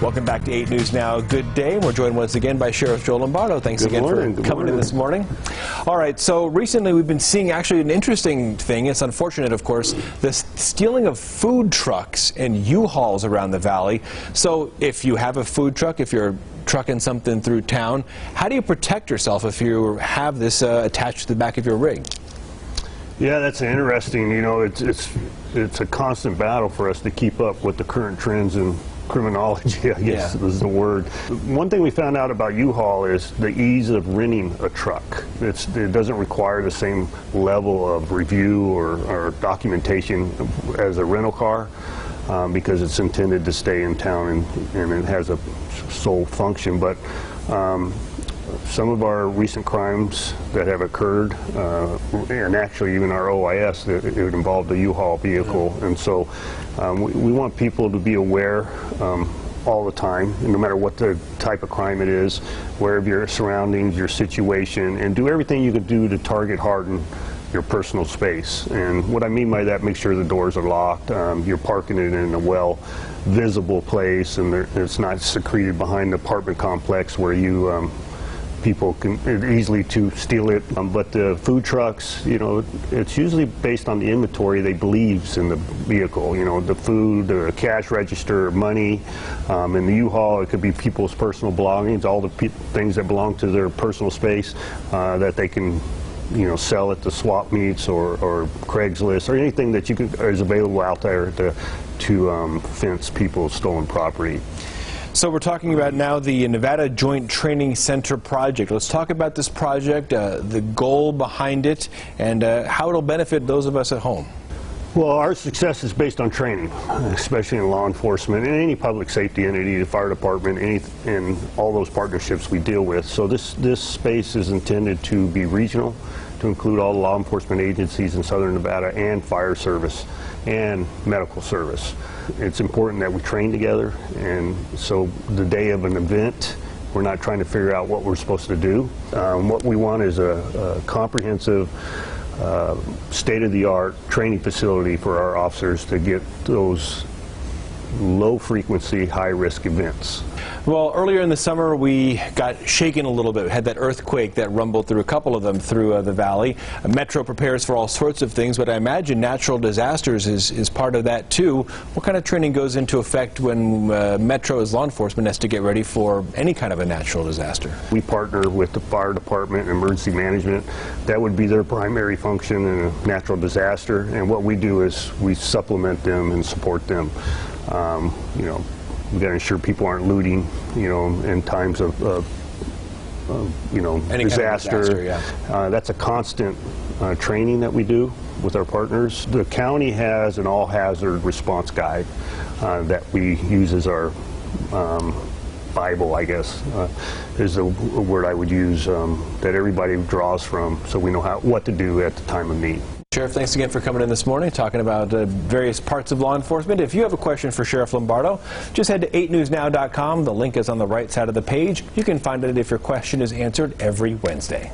Welcome back to 8 News Now. Good day. We're joined once again by Sheriff Joe Lombardo. Thanks again for coming in this morning. All right, so recently we've been seeing actually an interesting thing. It's unfortunate, of course, the stealing of food trucks and U-Hauls around the valley. So if you have a food truck, if you're trucking something through town, how do you protect yourself if you have this attached to the back of your rig? Yeah, that's interesting. You know, it's a constant battle for us to keep up with the current trends in criminology, I guess is the word. One thing we found out about U-Haul is the ease of renting a truck. It doesn't require the same level of review or documentation as a rental car because it's intended to stay in town and it has a sole function. But some of our recent crimes that have occurred, and actually even our OIS, it involved a U-Haul vehicle, and so we want people to be aware all the time, no matter what the type of crime it is, aware of your surroundings, your situation, and do everything you can do to target harden your personal space. And what I mean by that, make sure the doors are locked, you're parking it in a well visible place, and it's not secreted behind the apartment complex where you people can easily to steal it. But the food trucks, you know, it's usually based on the inventory they believes in the vehicle. You know, the food, the cash register, money. In the U-Haul, it could be people's personal belongings, all the things that belong to their personal space that they can, you know, sell at the swap meets or Craigslist or anything that is available out there to fence people's stolen property. So we're talking about now the Nevada Joint Training Center project. Let's talk about this project, the goal behind it, and how it'll benefit those of us at home. Well, our success is based on training, especially in law enforcement and any public safety entity, the fire department, and all those partnerships we deal with. So this space is intended to be regional, to include all the law enforcement agencies in southern Nevada and fire service and medical service. It's important that we train together, and so the day of an event, we're not trying to figure out what we're supposed to do. What we want is a comprehensive, state-of-the-art training facility for our officers to get those low-frequency, high-risk events. Well, earlier in the summer, we got shaken a little bit. We had that earthquake that rumbled through a couple of them through the valley. Metro prepares for all sorts of things, but I imagine natural disasters is part of that too. What kind of training goes into effect when Metro as law enforcement has to get ready for any kind of a natural disaster? We partner with the fire department and emergency management. That would be their primary function in a natural disaster, and what we do is we supplement them and support them. You know, we got to ensure people aren't looting, you know, in times of you know, disaster. That's a constant training that we do with our partners. The county has an all-hazard response guide that we use as our Bible, I guess, is a word I would use that everybody draws from, so we know what to do at the time of need. Sheriff, thanks again for coming in this morning, talking about various parts of law enforcement. If you have a question for Sheriff Lombardo, just head to 8newsnow.com. The link is on the right side of the page. You can find it if your question is answered every Wednesday.